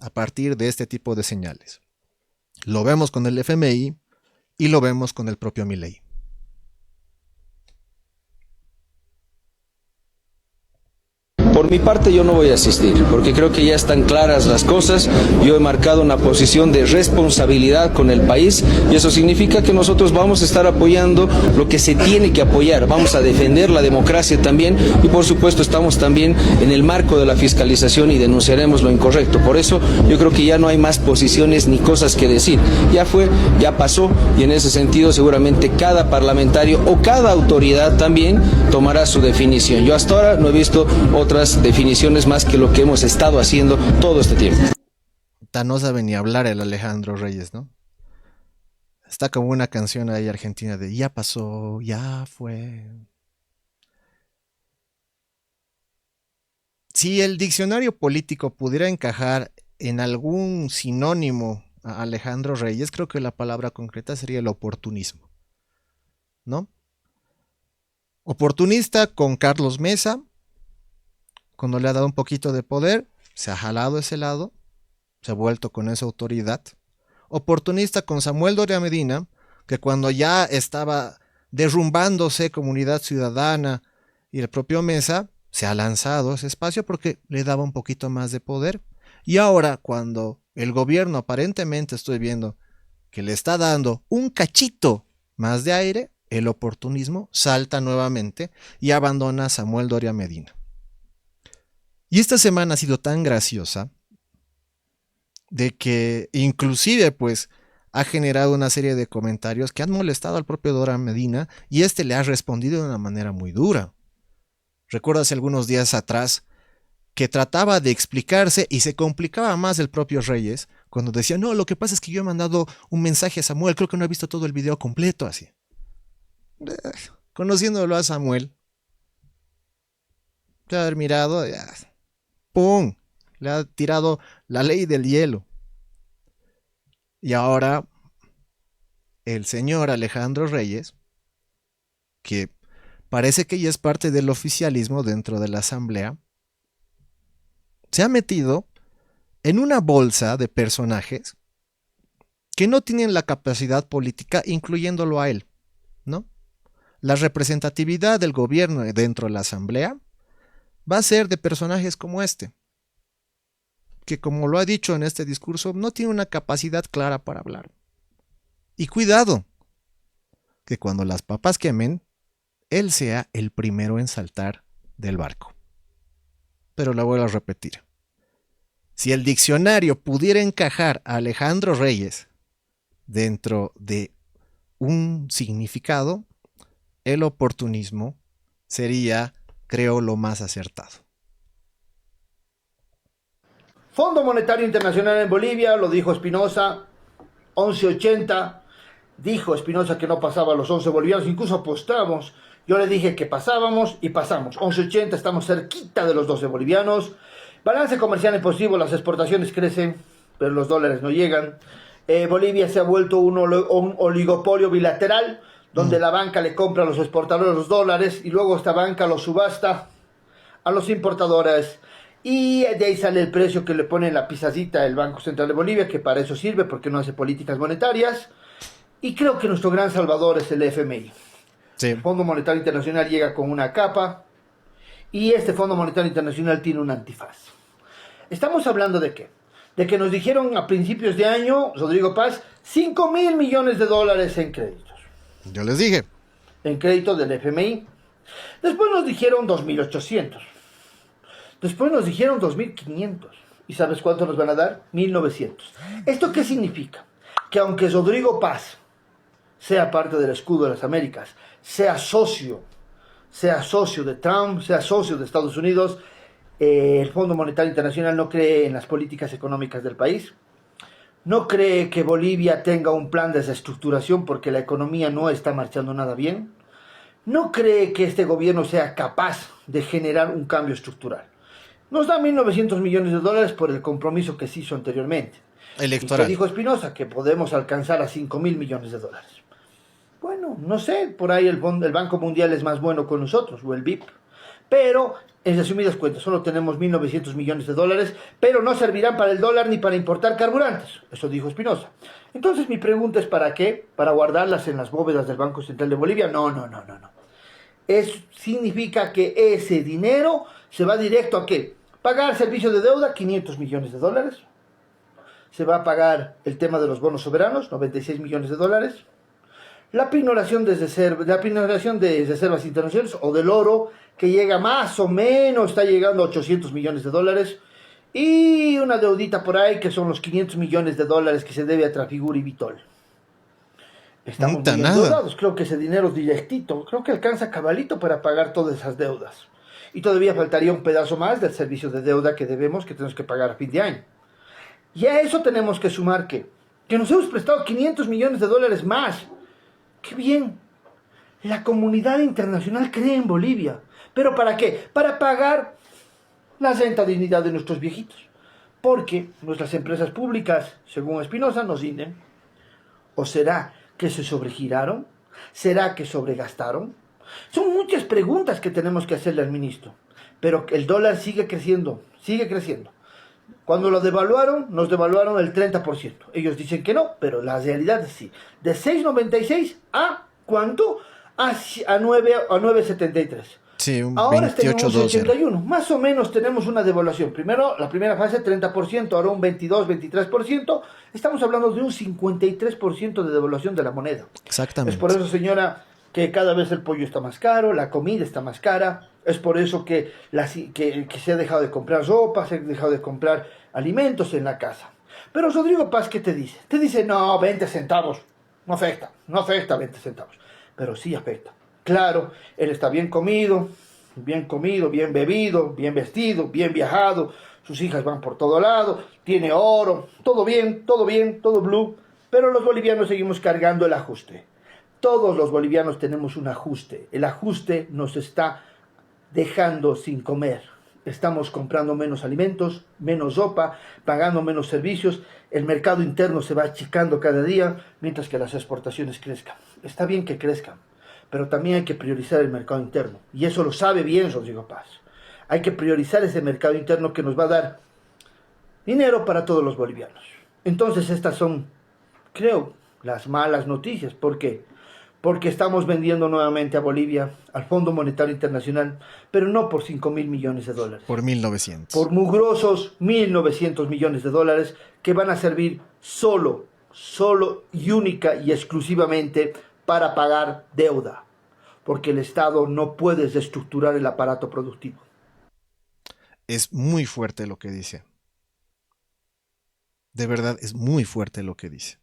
a partir de este tipo de señales. Lo vemos con el FMI y lo vemos con el propio Milei. mi parte yo no voy a asistir, porque creo que ya están claras las cosas. Yo he marcado una posición de responsabilidad con el país y eso significa que nosotros vamos a estar apoyando lo que se tiene que apoyar. Vamos a defender la democracia también y por supuesto estamos también en el marco de la fiscalización y denunciaremos lo incorrecto. Por eso yo creo que ya no hay más posiciones ni cosas que decir. Ya fue, ya pasó y en ese sentido seguramente cada parlamentario o cada autoridad también tomará su definición. Yo hasta ahora no he visto otras definiciones más que lo que hemos estado haciendo todo este tiempo. No sabe ni hablar el Alejandro Reyes, ¿no? Está como una canción ahí argentina de ya pasó, ya fue. Si el diccionario político pudiera encajar en algún sinónimo a Alejandro Reyes, creo que la palabra concreta sería el oportunismo, ¿no? Oportunista con Carlos Mesa, cuando le ha dado un poquito de poder, se ha jalado ese lado, se ha vuelto con esa autoridad. Oportunista con Samuel Doria Medina, que cuando ya estaba derrumbándose Comunidad Ciudadana y el propio Mesa, se ha lanzado a ese espacio porque le daba un poquito más de poder. Y ahora, cuando el gobierno aparentemente estoy viendo que le está dando un cachito más de aire, el oportunismo salta nuevamente y abandona a Samuel Doria Medina. Y esta semana ha sido tan graciosa de que inclusive pues ha generado una serie de comentarios que han molestado al propio Doria Medina y este le ha respondido de una manera muy dura. Recuerdo hace algunos días atrás que trataba de explicarse y se complicaba más el propio Reyes cuando decía, no, lo que pasa es que yo he mandado un mensaje a Samuel, creo que no he visto todo el video completo así. Conociéndolo a Samuel, de haber mirado, ya, ¡pum! Le ha tirado la ley del hielo. Y ahora el señor Alejandro Reyes, que parece que ya es parte del oficialismo dentro de la asamblea, se ha metido en una bolsa de personajes que no tienen la capacidad política, incluyéndolo a él, ¿no? La representatividad del gobierno dentro de la asamblea va a ser de personajes como este, que como lo ha dicho en este discurso, no tiene una capacidad clara para hablar. Y cuidado, que cuando las papas quemen, él sea el primero en saltar del barco. Pero la vuelvo a repetir. Si el diccionario pudiera encajar a Alejandro Reyes dentro de un significado, el oportunismo sería, creo, lo más acertado. Fondo Monetario Internacional en Bolivia, lo dijo Espinosa, 11.80, dijo Espinosa que no pasaba a los 11 bolivianos, incluso apostamos, yo le dije que pasábamos y pasamos, 11.80, estamos cerquita de los 12 bolivianos, balance comercial en positivo, las exportaciones crecen, pero los dólares no llegan, Bolivia se ha vuelto un oligopolio bilateral, donde la banca le compra a los exportadores los dólares y luego esta banca los subasta a los importadores y de ahí sale el precio que le pone en la pizzacita el Banco Central de Bolivia, que para eso sirve porque no hace políticas monetarias, y creo que nuestro gran salvador es el FMI. Sí. El Fondo Monetario Internacional llega con una capa y este Fondo Monetario Internacional tiene un antifaz. ¿Estamos hablando de qué? De que nos dijeron a principios de año, Rodrigo Paz, 5.000 millones de dólares en créditos. Yo les dije. En crédito del FMI. Después nos dijeron 2.800. Después nos dijeron 2.500. ¿Y sabes cuánto nos van a dar? 1.900. ¿Esto qué significa? Que aunque Rodrigo Paz sea parte del escudo de las Américas, sea socio de Trump, sea socio de Estados Unidos, el Fondo Monetario Internacional no cree en las políticas económicas del país. No cree que Bolivia tenga un plan de desestructuración porque la economía no está marchando nada bien. No cree que este gobierno sea capaz de generar un cambio estructural. Nos da 1.900 millones de dólares por el compromiso que se hizo anteriormente. Electoral. Y que dijo Espinosa que podemos alcanzar a 5.000 millones de dólares. Bueno, no sé, por ahí el Banco Mundial es más bueno con nosotros, o el BIP. Pero, en resumidas cuentas, solo tenemos 1.900 millones de dólares, pero no servirán para el dólar ni para importar carburantes. Eso dijo Espinosa. Entonces mi pregunta es, ¿para qué? ¿Para guardarlas en las bóvedas del Banco Central de Bolivia? No. Eso significa que ese dinero Se va directo a ¿qué? Pagar servicio de deuda, 500 millones de dólares. Se va a pagar el tema de los bonos soberanos, 96 millones de dólares. La pignoración de reservas internacionales o del oro, que llega más o menos, está llegando a 800 millones de dólares. Y una deudita por ahí, que son los 500 millones de dólares que se debe a Trafigura y Vitol. Estamos muy endeudados, creo que ese dinero es directito, creo que alcanza cabalito para pagar todas esas deudas. Y todavía faltaría un pedazo más del servicio de deuda que tenemos que pagar a fin de año. Y a eso tenemos que sumar que nos hemos prestado 500 millones de dólares más. ¡Qué bien! La comunidad internacional cree en Bolivia. ¿Pero para qué? Para pagar la renta dignidad de nuestros viejitos. Porque nuestras empresas públicas, según Espinosa, nos dicen, ¿o será que se sobregiraron? ¿Será que sobregastaron? Son muchas preguntas que tenemos que hacerle al ministro. Pero el dólar sigue creciendo, sigue creciendo. Cuando lo devaluaron, nos devaluaron el 30%. Ellos dicen que no, pero la realidad es sí. De 6.96 a ¿cuánto? A 9.73. Sí, un ahora 28, tenemos 81. Más o menos tenemos una devaluación. Primero, la primera fase 30%, ahora un 22, 23%. Estamos hablando de un 53% de devaluación de la moneda. Exactamente. Es por eso, señora, que cada vez el pollo está más caro, la comida está más cara. Es por eso que se ha dejado de comprar ropa, se ha dejado de comprar alimentos en la casa. Pero Rodrigo Paz, ¿qué te dice? Te dice, no, 20 centavos. No afecta 20 centavos. Pero sí afecta. Claro, él está bien comido, bien bebido, bien vestido, bien viajado. Sus hijas van por todo lado, tiene oro, todo bien, todo blue. Pero los bolivianos seguimos cargando el ajuste. Todos los bolivianos tenemos un ajuste. El ajuste nos está dejando sin comer. Estamos comprando menos alimentos, menos ropa, pagando menos servicios. El mercado interno se va achicando cada día, mientras que las exportaciones crezcan. Está bien que crezcan, pero también hay que priorizar el mercado interno. Y eso lo sabe bien Rodrigo Paz. Hay que priorizar ese mercado interno que nos va a dar dinero para todos los bolivianos. Entonces estas son, creo, las malas noticias. ¿Por qué? Porque estamos vendiendo nuevamente a Bolivia, al Fondo Monetario Internacional, pero no por 5.000 millones de dólares. Por 1.900. Por mugrosos 1.900 millones de dólares que van a servir solo y única y exclusivamente para pagar deuda. Porque el Estado no puede desestructurar el aparato productivo. Es muy fuerte lo que dice. De verdad, es muy fuerte lo que dice.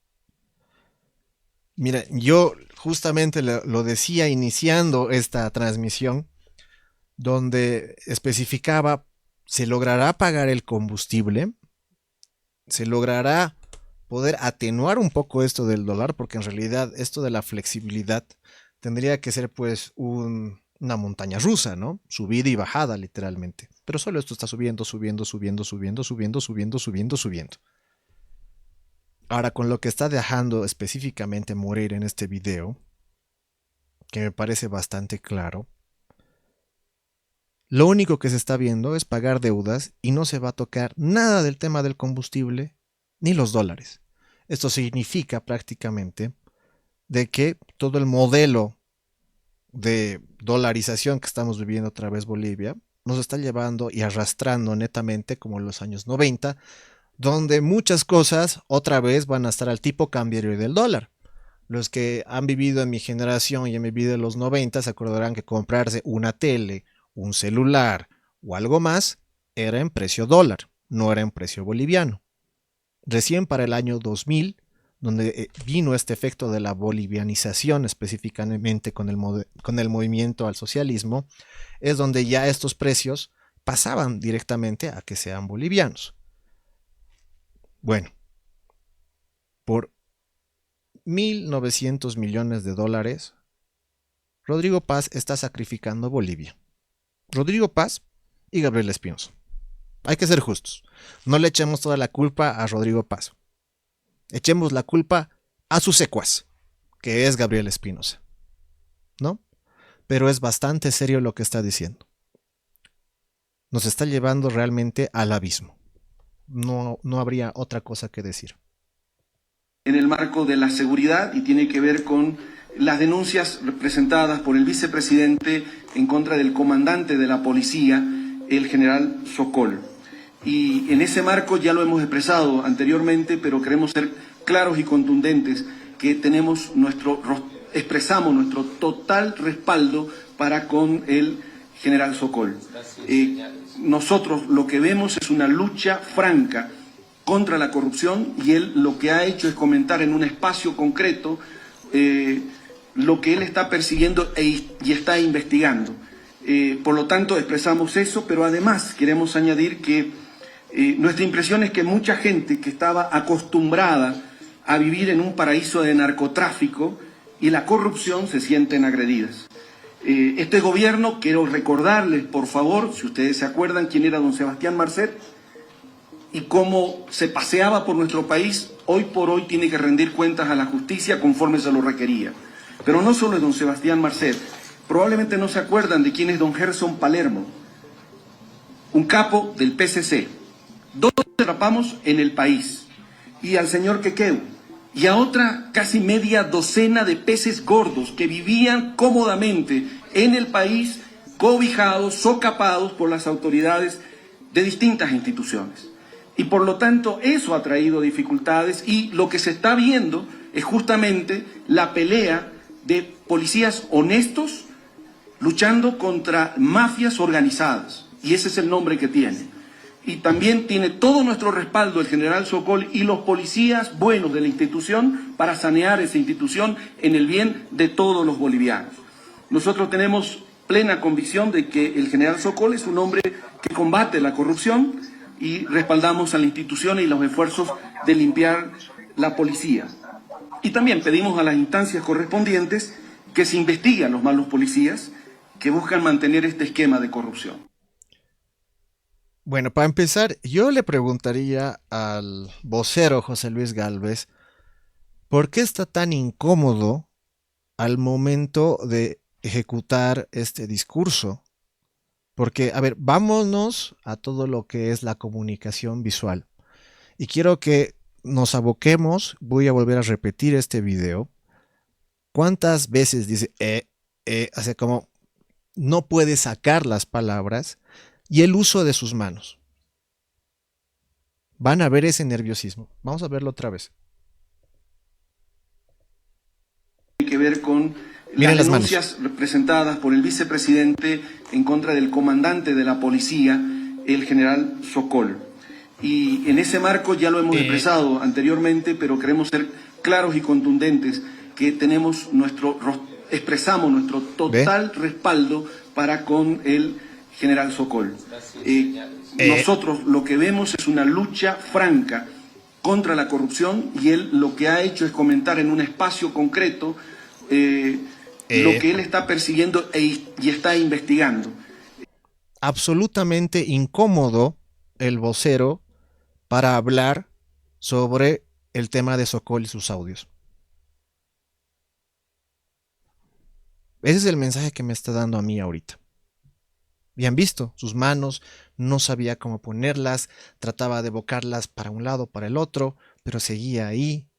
Mira, yo justamente lo decía iniciando esta transmisión, donde especificaba, se logrará pagar el combustible, se logrará poder atenuar un poco esto del dólar, porque en realidad esto de la flexibilidad tendría que ser pues una montaña rusa, ¿no? Subida y bajada literalmente. Pero solo esto está subiendo. Ahora, con lo que está dejando específicamente Moreira en este video, que me parece bastante claro, lo único que se está viendo es pagar deudas y no se va a tocar nada del tema del combustible ni los dólares. Esto significa prácticamente de que todo el modelo de dolarización que estamos viviendo otra vez Bolivia nos está llevando y arrastrando netamente como en los años 90, donde muchas cosas otra vez van a estar al tipo cambiario del dólar. Los que han vivido en mi generación y han vivido en los 90 se acordarán que comprarse una tele, un celular o algo más era en precio dólar, no era en precio boliviano. Recién para el año 2000, donde vino este efecto de la bolivianización específicamente con el movimiento al socialismo, es donde ya estos precios pasaban directamente a que sean bolivianos. Bueno, por 1.900 millones de dólares, Rodrigo Paz está sacrificando Bolivia. Rodrigo Paz y Gabriel Espinosa. Hay que ser justos. No le echemos toda la culpa a Rodrigo Paz. Echemos la culpa a su secuaz, que es Gabriel Espinosa. ¿No? Pero es bastante serio lo que está diciendo. Nos está llevando realmente al abismo. No habría otra cosa que decir. En el marco de la seguridad y tiene que ver con las denuncias presentadas por el vicepresidente en contra del comandante de la policía el general Sokol. Y en ese marco ya lo hemos expresado anteriormente, pero queremos ser claros y contundentes que expresamos nuestro total respaldo para con el general Sokol. Nosotros lo que vemos es una lucha franca contra la corrupción y él lo que ha hecho es comentar en un espacio concreto lo que él está persiguiendo y está investigando. Por lo tanto, expresamos eso, pero además queremos añadir que nuestra impresión es que mucha gente que estaba acostumbrada a vivir en un paraíso de narcotráfico y la corrupción se sienten agredidas. Este gobierno, quiero recordarles, por favor, si ustedes se acuerdan quién era don Sebastián Marcet y cómo se paseaba por nuestro país, hoy por hoy tiene que rendir cuentas a la justicia conforme se lo requería. Pero no solo es don Sebastián Marcet, probablemente no se acuerdan de quién es don Gerson Palermo, un capo del PCC. Dos atrapamos en el país, y al señor Quequeu, y a otra casi media docena de peces gordos que vivían cómodamente en el país, cobijados, socapados por las autoridades de distintas instituciones. Y por lo tanto eso ha traído dificultades y lo que se está viendo es justamente la pelea de policías honestos luchando contra mafias organizadas. Y ese es el nombre que tiene. Y también tiene todo nuestro respaldo el general Sokol y los policías buenos de la institución para sanear esa institución en el bien de todos los bolivianos. Nosotros tenemos plena convicción de que el general Sokol es un hombre que combate la corrupción y respaldamos a la institución y los esfuerzos de limpiar la policía. Y también pedimos a las instancias correspondientes que se investiguen a los malos policías que buscan mantener este esquema de corrupción. Bueno, para empezar, yo le preguntaría al vocero José Luis Gálvez, ¿por qué está tan incómodo al momento de ejecutar este discurso? Porque, a ver, vámonos a todo lo que es la comunicación visual. Y quiero que nos aboquemos, voy a volver a repetir este video. ¿Cuántas veces dice, hace como no puede sacar las palabras? Y el uso de sus manos. Van a ver ese nerviosismo. Vamos a verlo otra vez. Tiene que ver con las denuncias presentadas por el vicepresidente en contra del comandante de la policía, el general Sokol. Y en ese marco ya lo hemos expresado anteriormente, pero queremos ser claros y contundentes que expresamos nuestro total respaldo para con el general Sokol. Nosotros lo que vemos es una lucha franca contra la corrupción y él lo que ha hecho es comentar en un espacio concreto lo que él está persiguiendo y está investigando. Absolutamente incómodo el vocero para hablar sobre el tema de Sokol y sus audios. Ese es el mensaje que me está dando a mí ahorita. Y han visto, sus manos, no sabía cómo ponerlas, trataba de evocarlas para un lado, para el otro, pero seguía ahí.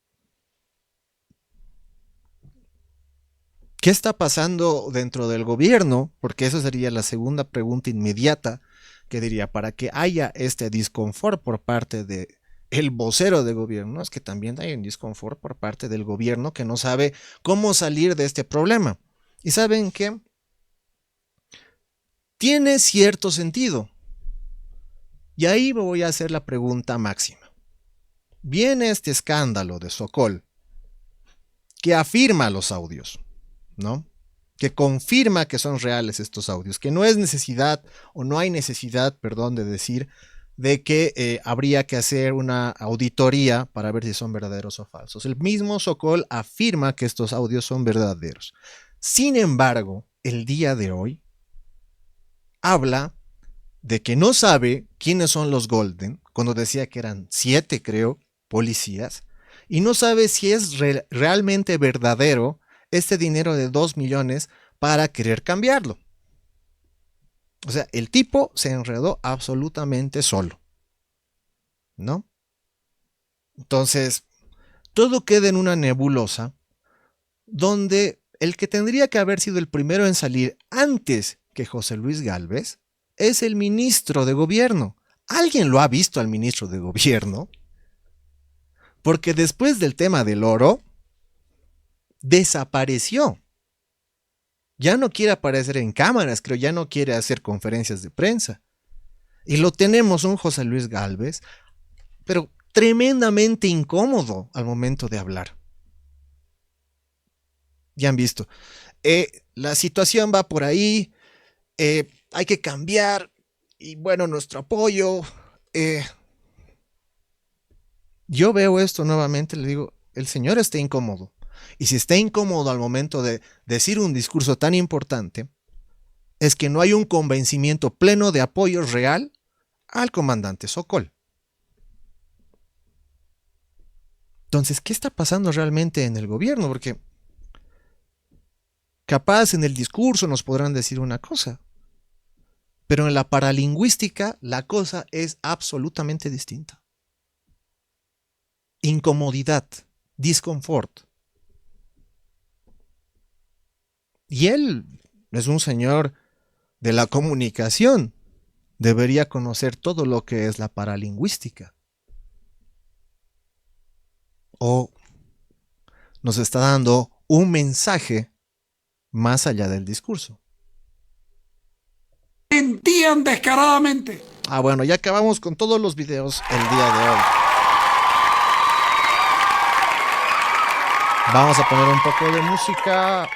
¿Qué está pasando dentro del gobierno? Porque esa sería la segunda pregunta inmediata que diría, para que haya este disconfort por parte de el vocero de gobierno, es que también hay un disconfort por parte del gobierno que no sabe cómo salir de este problema. ¿Y saben qué? Tiene cierto sentido. Y ahí me voy a hacer la pregunta máxima. Viene este escándalo de Sokol que afirma los audios, ¿no? Que confirma que son reales estos audios, que no es necesidad, o no hay necesidad, perdón, de decir de que habría que hacer una auditoría para ver si son verdaderos o falsos. El mismo Sokol afirma que estos audios son verdaderos. Sin embargo, el día de hoy habla de que no sabe quiénes son los Golden, cuando decía que eran 7, creo, policías, y no sabe si es realmente verdadero este dinero de 2 millones para querer cambiarlo. O sea, el tipo se enredó absolutamente solo, ¿no? Entonces, todo queda en una nebulosa donde el que tendría que haber sido el primero en salir antes que José Luis Gálvez es el ministro de gobierno. ¿Alguien lo ha visto al ministro de gobierno? Porque después del tema del oro, desapareció. Ya no quiere aparecer en cámaras, creo, ya no quiere hacer conferencias de prensa. Y lo tenemos un José Luis Gálvez, pero tremendamente incómodo al momento de hablar. Ya han visto. La situación va por ahí, hay que cambiar, y bueno, nuestro apoyo. Yo veo esto nuevamente, le digo, el señor está incómodo. Y si está incómodo al momento de decir un discurso tan importante, es que no hay un convencimiento pleno de apoyo real al comandante Sokol. Entonces, ¿qué está pasando realmente en el gobierno? Porque capaz en el discurso nos podrán decir una cosa, pero en la paralingüística la cosa es absolutamente distinta. Incomodidad, disconfort. Y él es un señor de la comunicación. Debería conocer todo lo que es la paralingüística. O nos está dando un mensaje más allá del discurso. Mentían descaradamente. Bueno, ya acabamos con todos los videos el día de hoy. Vamos a poner un poco de música.